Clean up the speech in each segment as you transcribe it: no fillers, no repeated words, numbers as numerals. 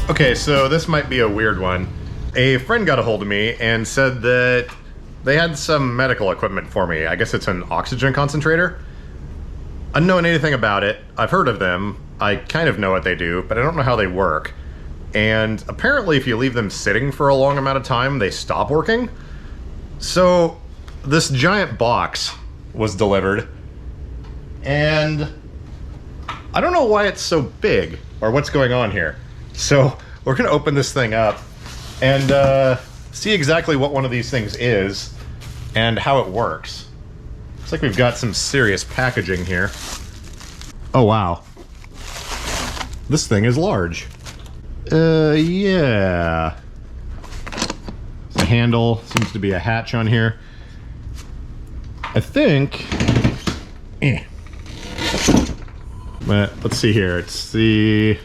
Okay, so this might be a weird one. A friend got a hold of me and said that they had some medical equipment for me. I guess it's an oxygen concentrator. I don't know anything about it. I've heard of them. I kind of know what they do, but I don't know how they work. And apparently if you leave them sitting for a long amount of time, they stop working. So this giant box was delivered, and I don't know why it's so big or what's going on here. So we're gonna open this thing up and see exactly what one of these things is and how it works. Looks like we've got some serious packaging here. Oh wow. This thing is large. Yeah. The handle seems to be a hatch on here. I think... But let's see here. It's the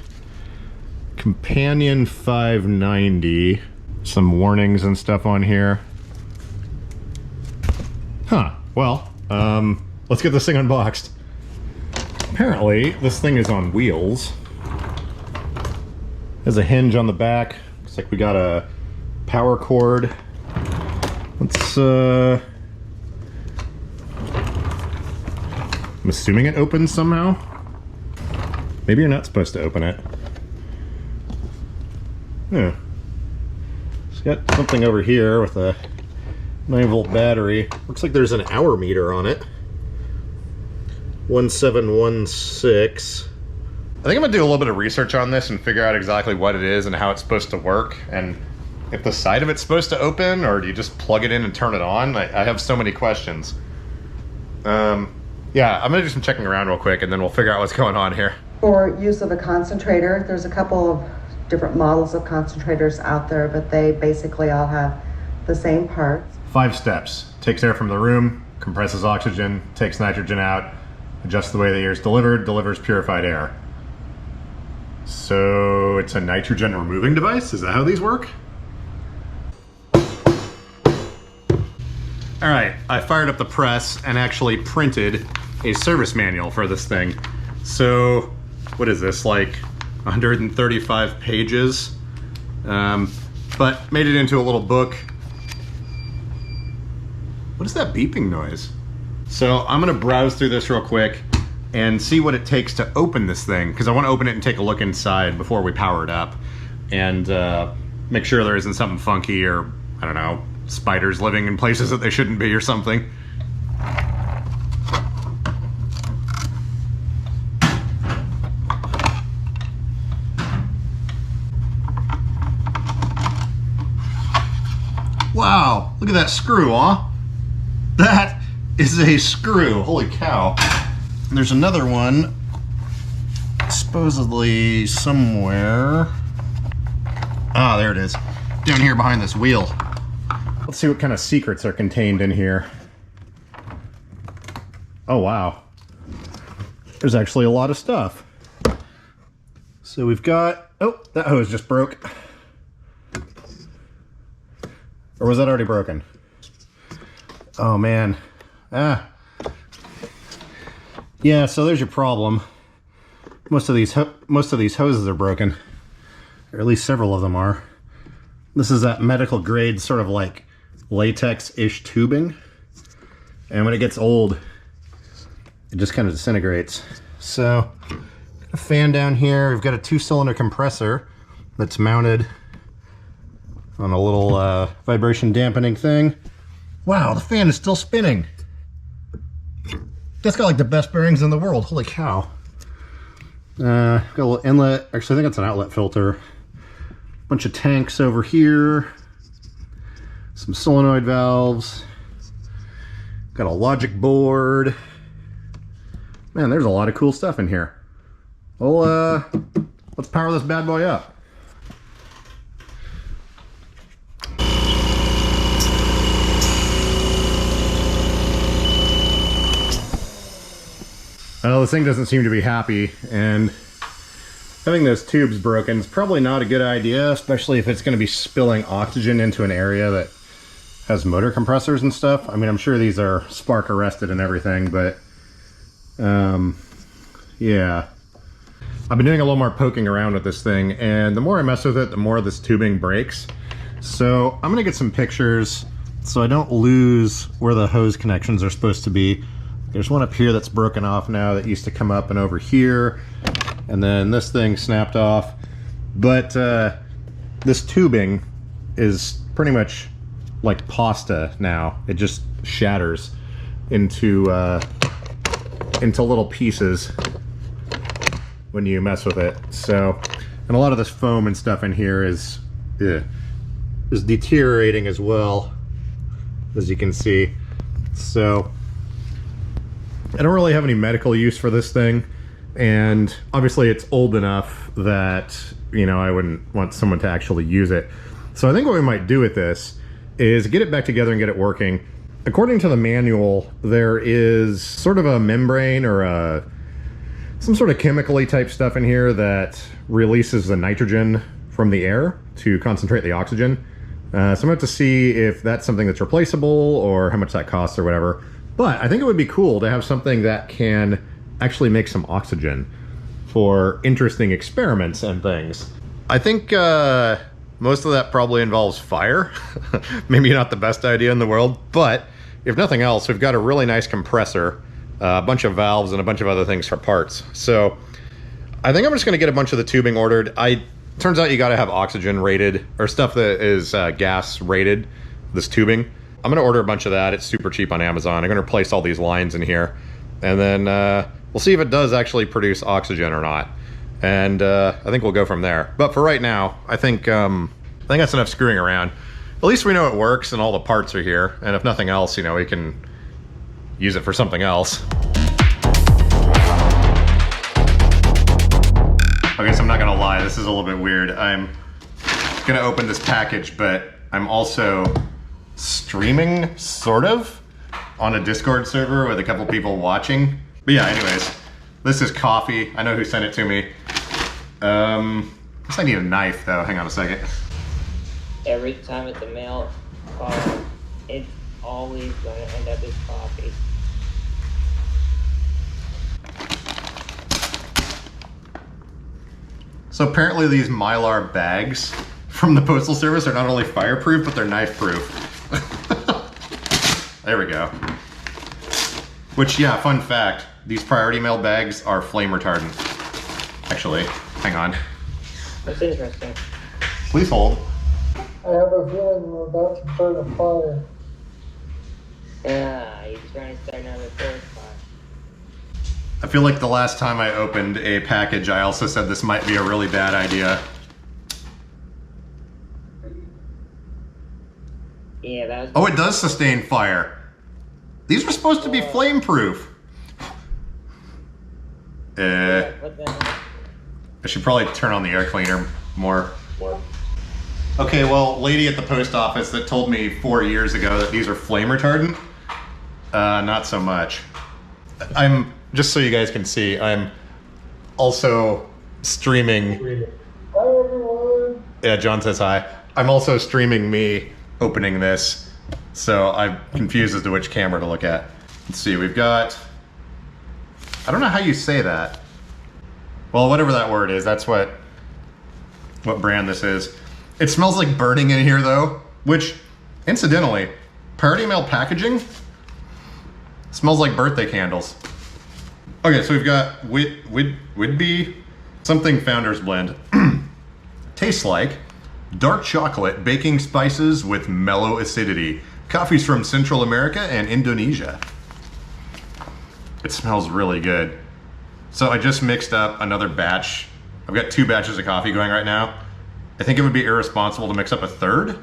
Companion 590. Some warnings and stuff on here. Huh. Well, let's get this thing unboxed. Apparently, this thing is on wheels. There's a hinge on the back. Looks like we got a power cord. Let's, I'm assuming it opens somehow. Maybe you're not supposed to open it. Yeah. It's got something over here with a 9-volt battery. Looks like there's an hour meter on it. 1716. I think I'm gonna do a little bit of research on this and figure out exactly what it is and how it's supposed to work, and if the side of it's supposed to open, or do you just plug it in and turn it on? I have so many questions. Yeah, I'm gonna do some checking around real quick and then we'll figure out what's going on here. For use of a concentrator, there's a couple of different models of concentrators out there, but they basically all have the same parts. 5 steps. Takes air from the room, compresses oxygen, takes nitrogen out, adjusts the way the air is delivered, delivers purified air. So it's a nitrogen removing device? Is that how these work? Alright, I fired up the press and actually printed a service manual for this thing. So, what is this, like 135 pages? But made it into a little book. What is that beeping noise? So I'm gonna browse through this real quick and see what it takes to open this thing, because I want to open it and take a look inside before we power it up, and make sure there isn't something funky, or I don't know, spiders living in places that they shouldn't be or something. Wow, look at that screw, huh? That is a screw, holy cow. And there's another one, supposedly somewhere. Ah, there it is. Down here behind this wheel. Let's see what kind of secrets are contained in here. Oh, wow. There's actually a lot of stuff. So we've got... Oh, that hose just broke. Or was that already broken? Oh, man. Ah. Yeah, so there's your problem. Most of these hoses are broken, or at least several of them are. This is that medical grade sort of like latex-ish tubing, and when it gets old, it just kind of disintegrates. So, a fan down here. We've got a 2-cylinder compressor that's mounted on a little vibration dampening thing. Wow, the fan is still spinning. That's got like the best bearings in the world. Holy cow. Got a little inlet. Actually, I think it's an outlet filter. Bunch of tanks over here. Some solenoid valves. Got a logic board. Man, there's a lot of cool stuff in here. Well, let's power this bad boy up. Well, this thing doesn't seem to be happy, and having those tubes broken is probably not a good idea, especially if it's going to be spilling oxygen into an area that has motor compressors and stuff. I mean, I'm sure these are spark arrested and everything, but yeah. I've been doing a little more poking around with this thing, and the more I mess with it, the more this tubing breaks. So I'm gonna get some pictures so I don't lose where the hose connections are supposed to be. There's one up here that's broken off now that used to come up and over here, and then this thing snapped off. But this tubing is pretty much like pasta now. It just shatters into little pieces when you mess with it. So, and a lot of this foam and stuff in here is deteriorating as well, as you can see. So I don't really have any medical use for this thing, and obviously it's old enough that, you know, I wouldn't want someone to actually use it. So I think what we might do with this is get it back together and get it working. According to the manual, there is sort of a membrane or some sort of chemically type stuff in here that releases the nitrogen from the air to concentrate the oxygen. So I'm going to have to see if that's something that's replaceable or how much that costs or whatever. But I think it would be cool to have something that can actually make some oxygen for interesting experiments and things. I think most of that probably involves fire. Maybe not the best idea in the world, but if nothing else, we've got a really nice compressor, a bunch of valves, and a bunch of other things for parts. So I think I'm just going to get a bunch of the tubing ordered. Turns out you got to have oxygen rated, or stuff that is gas rated, this tubing. I'm going to order a bunch of that. It's super cheap on Amazon. I'm going to replace all these lines in here, and then we'll see if it does actually produce oxygen or not. And I think we'll go from there. But for right now, I think that's enough screwing around. At least we know it works and all the parts are here. And if nothing else, you know, we can use it for something else. I guess I'm not gonna lie, this is a little bit weird. I'm gonna open this package, but I'm also streaming, sort of, on a Discord server with a couple people watching. But yeah, anyways, this is coffee. I know who sent it to me. I guess I need a knife though, hang on a second. Every time at the mail car, it's always going to end up as coffee. So apparently these Mylar bags from the Postal Service are not only fireproof, but they're knife proof. There we go. Which, yeah, fun fact, these priority mail bags are flame retardant. Actually, hang on. That's interesting. Please hold. I have a feeling we're about to start a fire. Yeah, you're trying to start another forest fire. I feel like the last time I opened a package, I also said this might be a really bad idea. Yeah, that was... Oh, it does sustain fire. These were supposed to be flame proof. What the heck? I should probably turn on the air cleaner more. Okay, well, lady at the post office that told me 4 years ago that these are flame retardant, not so much. I'm, just so you guys can see, I'm also streaming. Hi everyone! Yeah, John says hi. I'm also streaming me opening this, so I'm confused as to which camera to look at. Let's see, we've got, I don't know how you say that. Well, whatever that word is, that's what brand this is. It smells like burning in here though, which, incidentally, priority mail packaging smells like birthday candles. Okay, so we've got Whidbey something Founders Blend. Tastes like dark chocolate baking spices with mellow acidity. Coffees from Central America and Indonesia. It smells really good. So I just mixed up another batch. I've got 2 batches of coffee going right now. I think it would be irresponsible to mix up a third,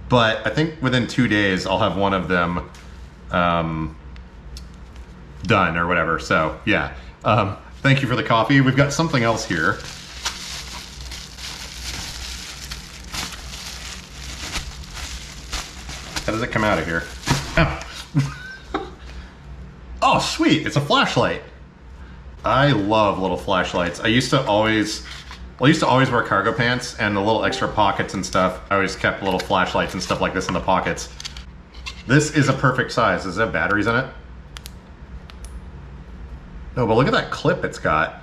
but I think within 2 days I'll have one of them done or whatever. So yeah, thank you for the coffee. We've got something else here. How does it come out of here? Oh, oh sweet, it's a flashlight. I love little flashlights. I used to always Well, I used to always wear cargo pants and the little extra pockets and stuff. I always kept little flashlights and stuff like this in the pockets. This is a perfect size. Does it have batteries in it? No, but look at that clip it's got.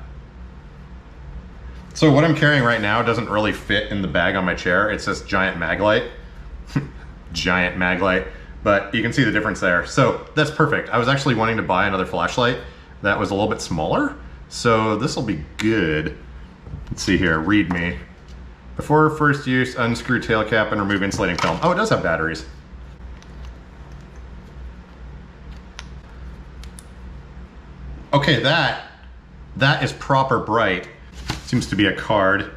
So what I'm carrying right now doesn't really fit in the bag on my chair. It's this giant mag light. Giant mag light. But you can see the difference there. So that's perfect. I was actually wanting to buy another flashlight that was a little bit smaller. So this will be good. Let's see here, read me. Before first use, unscrew tail cap and remove insulating film. Oh, it does have batteries. Okay, that is proper bright. Seems to be a card.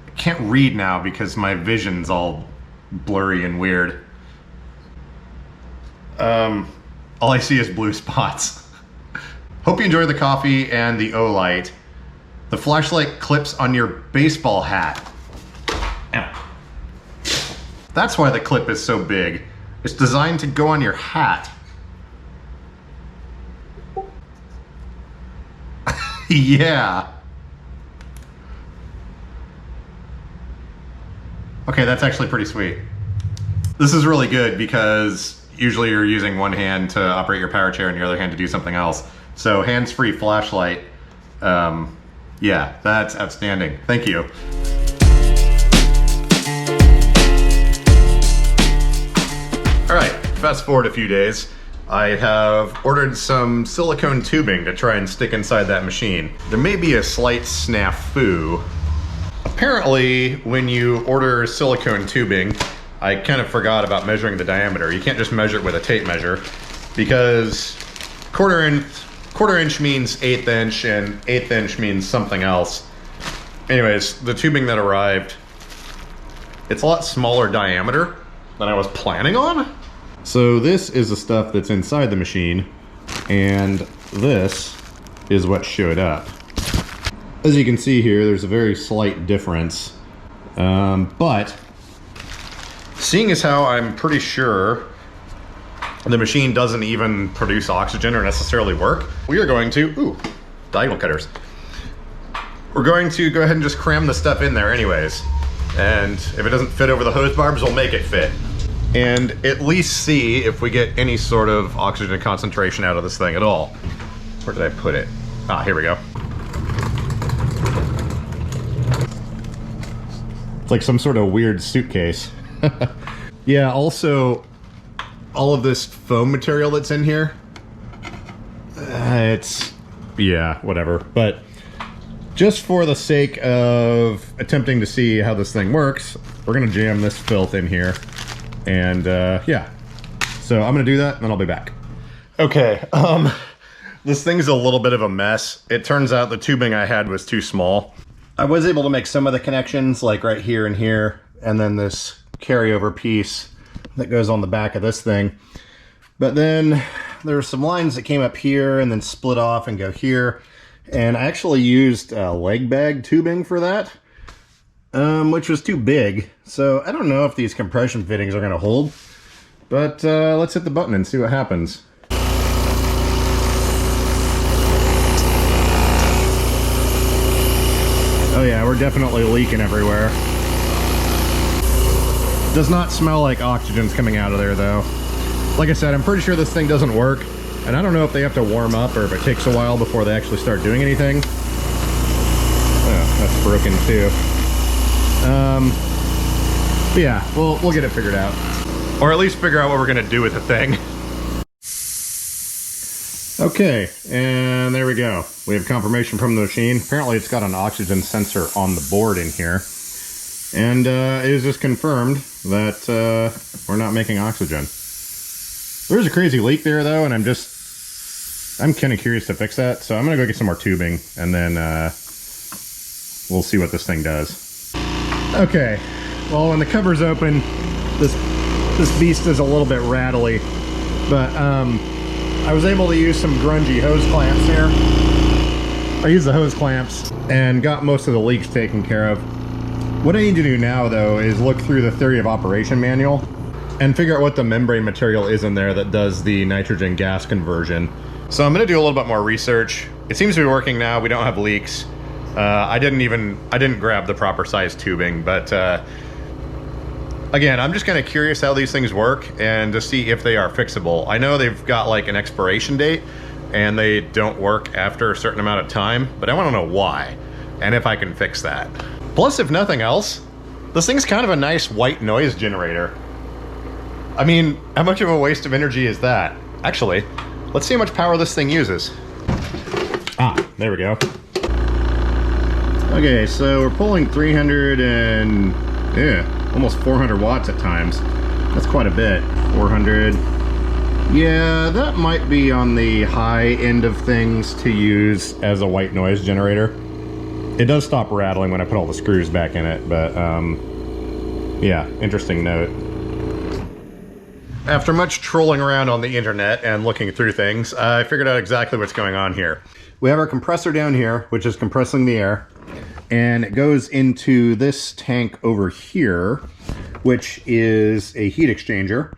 I can't read now because my vision's all blurry and weird. All I see is blue spots. Hope you enjoy the coffee and the O-light. The flashlight clips on your baseball hat. Ow. That's why the clip is so big. It's designed to go on your hat. Yeah. Okay, that's actually pretty sweet. This is really good because usually you're using one hand to operate your power chair and your other hand to do something else. So hands-free flashlight, yeah, that's outstanding. Thank you. All right, fast forward a few days. I have ordered some silicone tubing to try and stick inside that machine. There may be a slight snafu. Apparently, when you order silicone tubing, I kind of forgot about measuring the diameter. You can't just measure it with a tape measure because quarter inch means 1/8 inch and 1/8 inch means something else. Anyways, the tubing that arrived, it's a lot smaller diameter than I was planning on. So this is the stuff that's inside the machine, and this is what showed up. As you can see here, there's a very slight difference, but seeing as how I'm pretty sure the machine doesn't even produce oxygen or necessarily work, we are going to, ooh, diagonal cutters. We're going to go ahead and just cram the stuff in there anyways. And if it doesn't fit over the hose barbs, we'll make it fit. And at least see if we get any sort of oxygen concentration out of this thing at all. Where did I put it? Ah, here we go. It's like some sort of weird suitcase. Yeah, also, all of this foam material that's in here, it's, yeah, whatever. But just for the sake of attempting to see how this thing works, we're gonna jam this filth in here. And yeah, so I'm gonna do that and then I'll be back. Okay, this thing's a little bit of a mess. It turns out the tubing I had was too small. I was able to make some of the connections like right here and here, and then this carryover piece that goes on the back of this thing. But then there are some lines that came up here and then split off and go here. And I actually used leg bag tubing for that, which was too big. So I don't know if these compression fittings are gonna hold, but let's hit the button and see what happens. Oh yeah, we're definitely leaking everywhere. Does not smell like oxygen's coming out of there though. Like I said, I'm pretty sure this thing doesn't work, and I don't know if they have to warm up or if it takes a while before they actually start doing anything. Oh, that's broken too. But yeah, we'll get it figured out. Or at least figure out what we're gonna do with the thing. Okay, and there we go. We have confirmation from the machine. Apparently it's got an oxygen sensor on the board in here. And it is just confirmed that we're not making oxygen. There's a crazy leak there though, and I'm kind of curious to fix that. So I'm gonna go get some more tubing and then we'll see what this thing does. Okay, well when the cover's open, this beast is a little bit rattly, but I was able to use some grungy hose clamps here. I used the hose clamps and got most of the leaks taken care of. What I need to do now though is look through the theory of operation manual and figure out what the membrane material is in there that does the nitrogen gas conversion. So I'm gonna do a little bit more research. It seems to be working now, we don't have leaks. I didn't grab the proper size tubing, but again, I'm just kind of curious how these things work and to see if they are fixable. I know they've got like an expiration date and they don't work after a certain amount of time, but I want to know why and if I can fix that. Plus, if nothing else, this thing's kind of a nice white noise generator. I mean, how much of a waste of energy is that? Actually, let's see how much power this thing uses. Ah, there we go. Okay, so we're pulling 300 and almost 400 watts at times. That's quite a bit. 400. Yeah, that might be on the high end of things to use as a white noise generator. It does stop rattling when I put all the screws back in it, but yeah, interesting note. After much trolling around on the internet and looking through things, I figured out exactly what's going on here. We have our compressor down here, which is compressing the air, and it goes into this tank over here, which is a heat exchanger.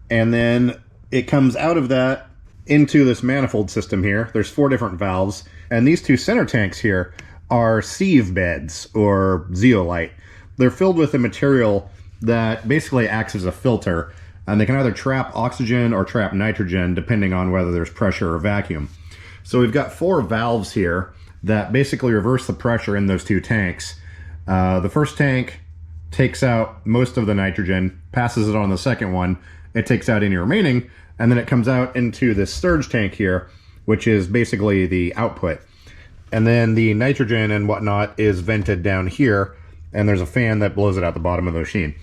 And then it comes out of that into this manifold system here. There's 4 different valves, and these 2 center tanks here are sieve beds, or zeolite. They're filled with a material that basically acts as a filter, and they can either trap oxygen or trap nitrogen depending on whether there's pressure or vacuum. So we've got 4 valves here that basically reverse the pressure in those 2 tanks. The first tank takes out most of the nitrogen, passes it on the second one, it takes out any remaining, and then it comes out into this surge tank here, which is basically the output. And then the nitrogen and whatnot is vented down here, and there's a fan that blows it out the bottom of the machine.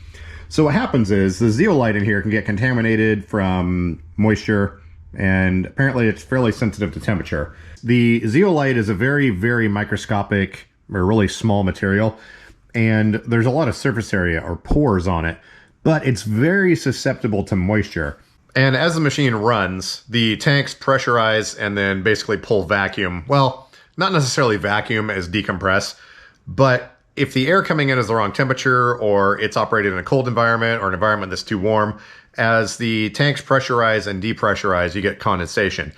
So what happens is the zeolite in here can get contaminated from moisture, and apparently it's fairly sensitive to temperature. The zeolite is a very, very microscopic or really small material, and there's a lot of surface area or pores on it, but it's very susceptible to moisture. And as the machine runs, the tanks pressurize and then basically pull vacuum. Well, not necessarily vacuum as decompress, but if the air coming in is the wrong temperature, or it's operated in a cold environment or an environment that's too warm, as the tanks pressurize and depressurize, you get condensation.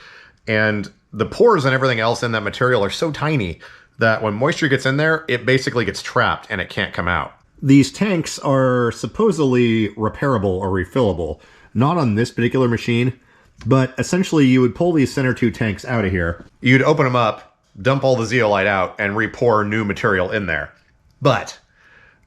And the pores and everything else in that material are so tiny that when moisture gets in there, it basically gets trapped and it can't come out. These tanks are supposedly repairable or refillable. Not on this particular machine, but essentially you would pull these center 2 tanks out of here. You'd open them up, dump all the zeolite out, and re-pour new material in there. But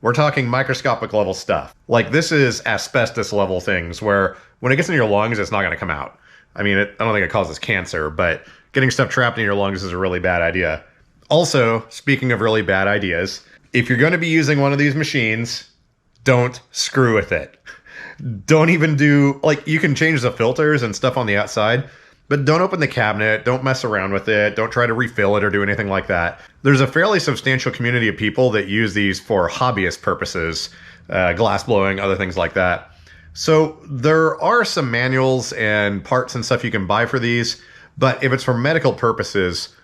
we're talking microscopic level stuff. Like, this is asbestos level things where when it gets in your lungs, it's not going to come out. I mean, I don't think it causes cancer, but getting stuff trapped in your lungs is a really bad idea. Also, speaking of really bad ideas, if you're going to be using one of these machines, don't screw with it. Don't even do, like, you can change the filters and stuff on the outside, but don't open the cabinet, don't mess around with it, don't try to refill it or do anything like that. There's a fairly substantial community of people that use these for hobbyist purposes, glass blowing, other things like that. So there are some manuals and parts and stuff you can buy for these, but if it's for medical purposes,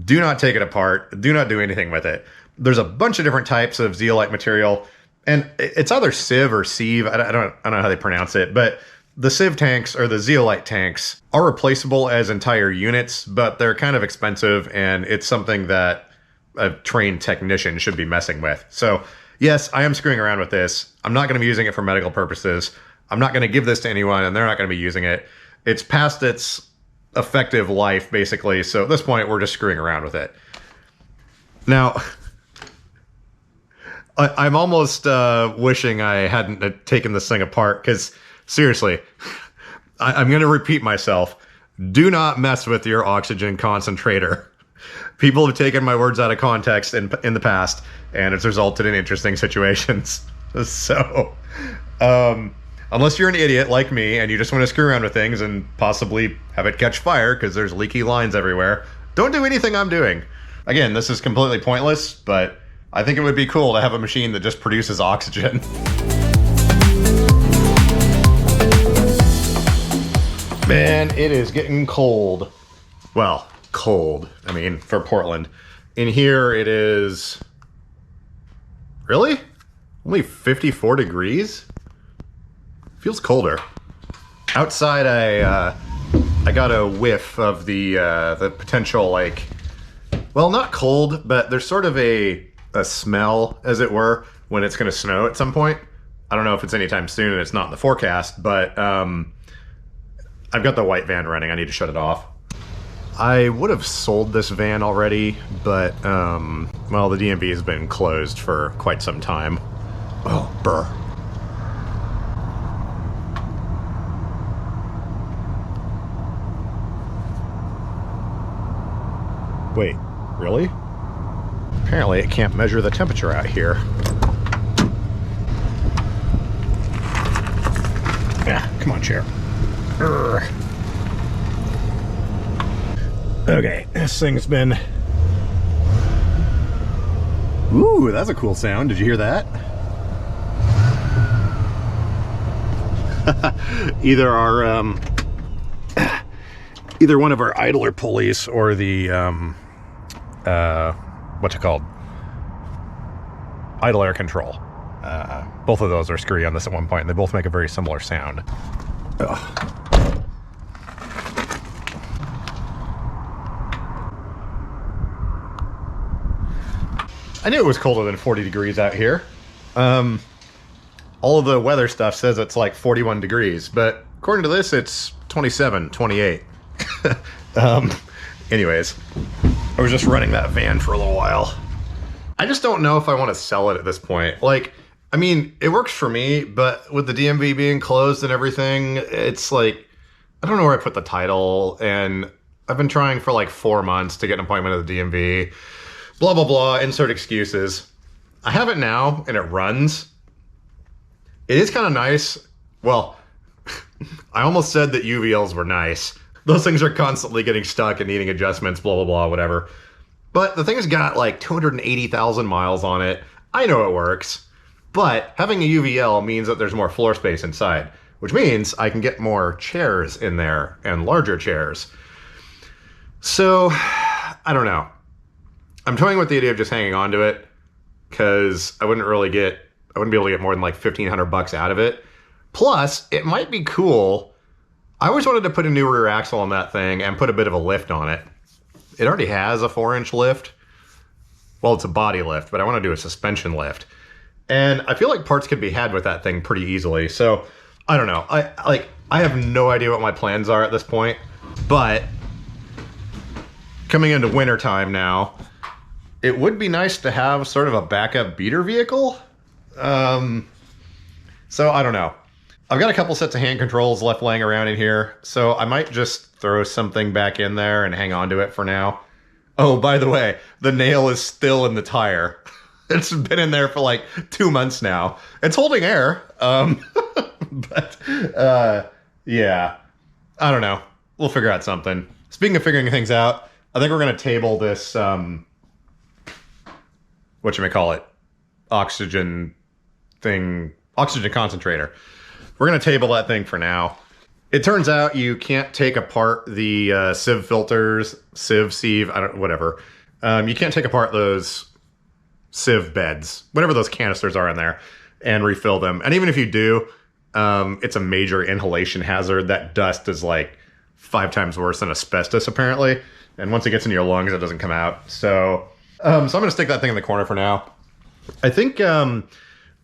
do not take it apart, do not do anything with it. There's a bunch of different types of zeolite material, and it's either sieve or sieve, I don't know how they pronounce it, but the sieve tanks or the zeolite tanks are replaceable as entire units, but they're kind of expensive, and it's something that a trained technician should be messing with. So yes, I am screwing around with this. I'm not going to be using it for medical purposes. I'm not going to give this to anyone, and they're not going to be using it. It's past its effective life, basically. So at this point, we're just screwing around with it. Now, I'm almost wishing I hadn't taken this thing apart, because seriously, I'm going to repeat myself. Do not mess with your oxygen concentrator. People have taken my words out of context in the past, and it's resulted in interesting situations. So, unless you're an idiot like me and you just want to screw around with things and possibly have it catch fire because there's leaky lines everywhere, don't do anything I'm doing. Again, this is completely pointless, but I think it would be cool to have a machine that just produces oxygen. Man, it is getting cold. Well, cold. I mean, for Portland. In here, it is... Really? Only 54 degrees? Feels colder. Outside, I got a whiff of the potential, like, Well, not cold, but there's sort of a smell, as it were, when it's going to snow at some point. I don't know if it's anytime soon and it's not in the forecast, but I've got the white van running. I need to shut it off. I would have sold this van already, but, well, the DMV has been closed for quite some time. Oh, brr. Wait, really? Apparently it can't measure the temperature out here. Yeah, come on, chair. Urgh. Okay, this thing's been... Ooh, that's a cool sound. Did you hear that? Either one of our idler pulleys or the, what's it called? Idle air control. Both of those are screwy on this at one point, and they both make a very similar sound. Ugh. I knew it was colder than 40 degrees out here. All of the weather stuff says it's like 41 degrees, but according to this, it's 27, 28. Anyways, I was just running that van for a little while. I just don't know if I want to sell it at this point. Like, I mean, it works for me, but with the DMV being closed and everything, it's like, I don't know where I put the title, and I've been trying for like 4 months to get an appointment at the DMV. Blah, blah, blah, insert excuses. I have it now, and it runs. It is kind of nice. Well, I almost said that UVLs were nice. Those things are constantly getting stuck and needing adjustments, blah, blah, blah, whatever. But the thing's got like 280,000 miles on it. I know it works. But having a UVL means that there's more floor space inside, which means I can get more chairs in there and larger chairs. So, I don't know. I'm toying with the idea of just hanging on to it because I wouldn't be able to get more than like $1,500 out of it. Plus, it might be cool. I always wanted to put a new rear axle on that thing and put a bit of a lift on it. It already has a 4-inch lift. Well, it's a body lift, but I want to do a suspension lift. And I feel like parts could be had with that thing pretty easily. So, I don't know. I have no idea what my plans are at this point. But coming into winter time now, it would be nice to have sort of a backup beater vehicle. So I don't know. I've got a couple sets of hand controls left laying around in here, so I might just throw something back in there and hang on to it for now. Oh, by the way, the nail is still in the tire. It's been in there for like 2 months now. It's holding air. But yeah, I don't know. We'll figure out something. Speaking of figuring things out, I think we're going to table this, whatchamacallit, oxygen concentrator. We're going to table that thing for now. It turns out you can't take apart the sieve filters, sieve, whatever. You can't take apart those sieve beds, whatever those canisters are in there, and refill them. And even if you do, it's a major inhalation hazard. That dust is like 5 times worse than asbestos, apparently. And once it gets into your lungs, it doesn't come out. So I'm going to stick that thing in the corner for now. I think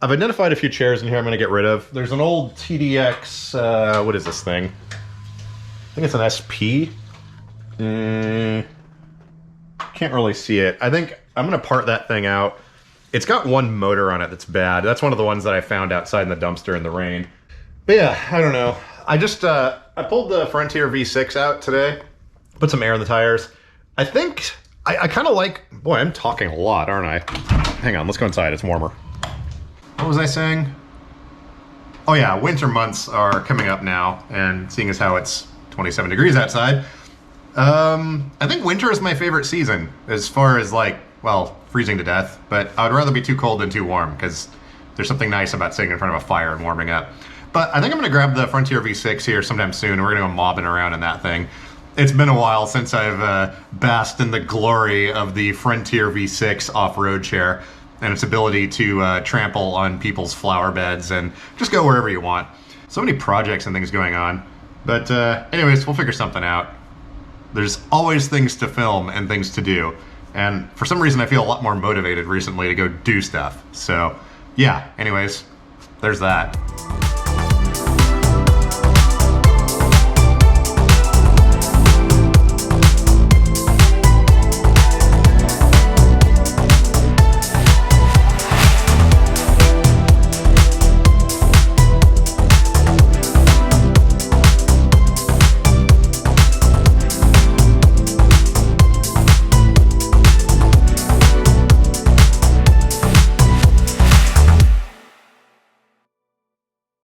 I've identified a few chairs in here I'm going to get rid of. There's an old TDX, what is this thing? I think it's an SP. Can't really see it. I think I'm going to part that thing out. It's got one motor on it that's bad. That's one of the ones that I found outside in the dumpster in the rain. But yeah, I don't know. I just, I pulled the Frontier V6 out today. Put some air in the tires. I think, I kind of like, boy, I'm talking a lot, aren't I? Hang on, let's go inside, it's warmer. What was I saying? Oh yeah, winter months are coming up now, and seeing as how it's 27 degrees outside, I think winter is my favorite season, as far as like, well, freezing to death, but I would rather be too cold than too warm, because there's something nice about sitting in front of a fire and warming up. But I think I'm going to grab the Frontier V6 here sometime soon, and we're going to go mobbing around in that thing. It's been a while since I've basked in the glory of the Frontier V6 off-road chair and its ability to trample on people's flower beds and just go wherever you want. So many projects and things going on. But anyways, we'll figure something out. There's always things to film and things to do. And for some reason, I feel a lot more motivated recently to go do stuff. So yeah, anyways, there's that.